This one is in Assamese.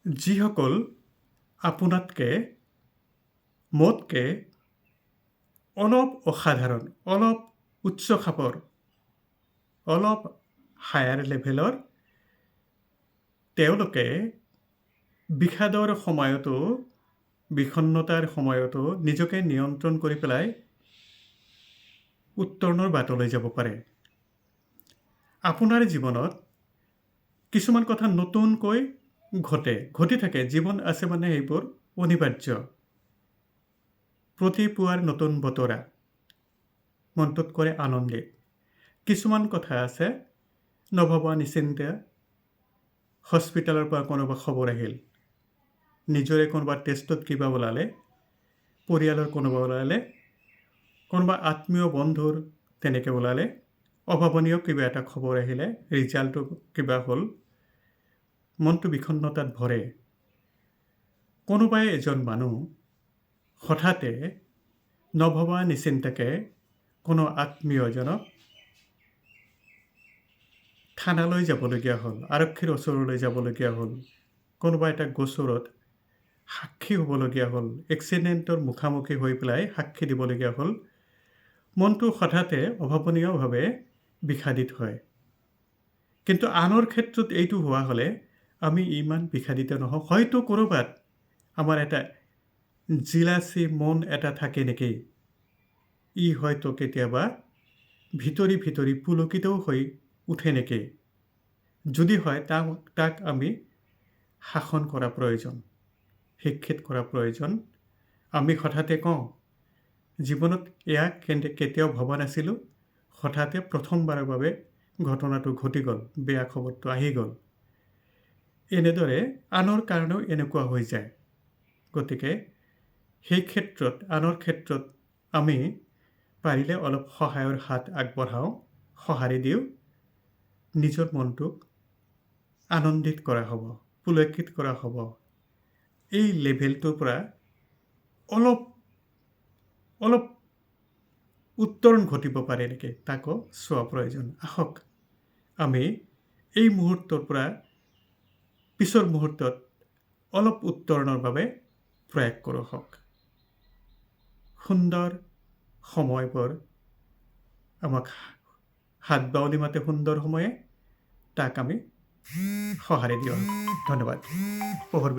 যিসকল আপোনাতকে মোতকে অলপ অসাধাৰণ, অলপ উচ্চ খাপৰ, অলপ হায়াৰ লেভেলৰ, তেওঁলোকে বিষাদৰ সময়তো, বিষণ্ণতাৰ সময়তো নিজকে নিয়ন্ত্ৰণ কৰি পেলাই উত্তৰণৰ বাটলৈ যাব পাৰে। আপোনাৰ জীৱনত কিছুমান কথা নতুনকৈ ঘটি থাকে। জীৱন আছে মানে এইবোৰ অনিবাৰ্য। প্ৰতি পুৱাৰ নতুন বতৰা মনটোত কৰে আনন্দিত। কিছুমান কথা আছে নভবা নিচিন্তে হস্পিটেলৰ পৰা কোনোবা খবৰ আহিল, নিজৰে কোনোবা টেষ্টত কিবা ওলালে, পৰিয়ালৰ কোনোবা ওলালে, কোনোবা আত্মীয় বন্ধুৰ তেনেকৈ ওলালে, অভাৱনীয় কিবা এটা খবৰ আহিলে, ৰিজাল্টটো কিবা হ'ল, মনটো বিষণ্ণতাত ভৰে। কোনোবাই এজন মানুহ হঠাতে নভবা নিচিন্তাকে কোনো আত্মীয়জনক থানালৈ যাবলগীয়া হ'ল, আৰক্ষীৰ ওচৰলৈ যাবলগীয়া হ'ল, কোনোবা এটা গোচৰত সাক্ষী হ'বলগীয়া হ'ল, এক্সিডেণ্টৰ মুখামুখি হৈ পেলাই সাক্ষী দিবলগীয়া হ'ল, মনটো হঠাতে অভাৱনীয়ভাৱে বিষাদিত হয়। কিন্তু আনৰ ক্ষেত্ৰত এইটো হোৱা হ'লে আমি ইমান বিষাদিত নহওঁ। হয়তো ক'ৰবাত আমাৰ এটা জিলাচী মন এটা থাকে নেকি, ই হয়তো কেতিয়াবা ভিতৰি ভিতৰি পুলকিতও হৈ উঠে নেকি। যদি হয় তাক আমি শাসন কৰা প্ৰয়োজন, শিক্ষিত কৰা প্ৰয়োজন। আমি হঠাতে কওঁ, জীৱনত এয়া কেতিয়াও ভবা নাছিলোঁ, হঠাতে প্ৰথমবাৰৰ বাবে ঘটনাটো ঘটি গ'ল, বেয়া খবৰটো আহি গ'ল। এনেদৰে আনৰ কাৰণেও এনেকুৱা হৈ যায়। গতিকে সেই ক্ষেত্ৰত, আনৰ ক্ষেত্ৰত আমি পাৰিলে অলপ সহায়ৰ হাত আগবঢ়াওঁ, সঁহাৰি দিওঁ, নিজৰ মনটোক আনন্দিত কৰা হ'ব, পুলকিত কৰা হ'ব। এই লেভেলটোৰ পৰা অলপ উত্তৰণ ঘটিব পাৰে নেকি, তাকো চোৱা প্ৰয়োজন। আহক আমি এই মুহূৰ্তৰ পৰা পিছৰ মুহূৰ্তত অলপ উত্তৰণৰ বাবে প্ৰয়াস কৰোঁ। হওক সুন্দৰ সময়বোৰ আমাক হাত বাউলি মাতে, সুন্দৰ সময়ে তাক আমি সঁহাৰি দিওঁ। ধন্যবাদ। পোহৰ